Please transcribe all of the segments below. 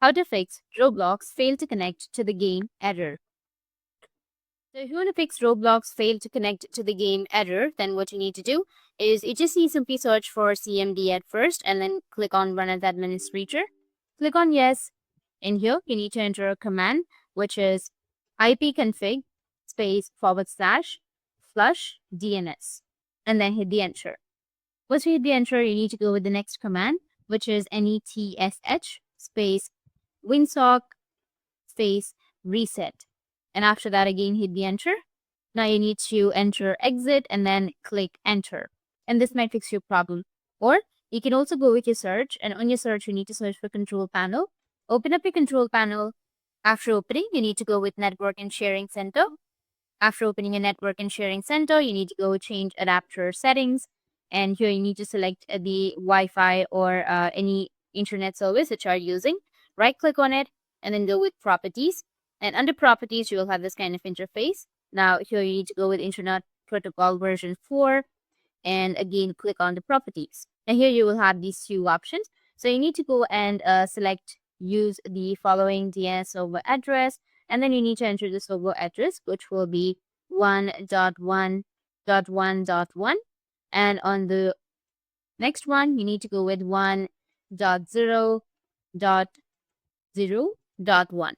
How to fix Roblox fail to connect to the game error. So if you want to fix Roblox fail to connect to the game error, then what you need to do is you just need to simply search for CMD at first and then click on Run as Administrator. Click on Yes. In here, you need to enter a command, which is ipconfig /flush DNS, and then hit the enter. Once you hit the enter, you need to go with the next command, which is netsh winsock reset. And after that, again, hit the enter. Now you need to enter exit and then click enter. And this might fix your problem. Or you can also go with your search, and on your search, you need to search for control panel. Open up your control panel. After opening, you need to go with network and sharing center. After opening a network and sharing center, you need to go change adapter settings. And here you need to select the Wi-Fi or any internet service which you are using. Right click on it and then go with properties. And under properties, you will have this kind of interface. Now here you need to go with Internet Protocol version 4 and again click on the properties. And here you will have these two options. So you need to go and select use the following DNS server address, and then you need to enter the server address, which will be 1.1.1.1. And on the next one, you need to go with 1.0.0.1.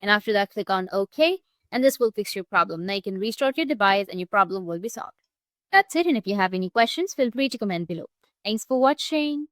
And after that, click on OK, and this will fix your problem. Now you can restart your device and your problem will be solved. That's it, and if you have any questions, feel free to comment below. Thanks for watching.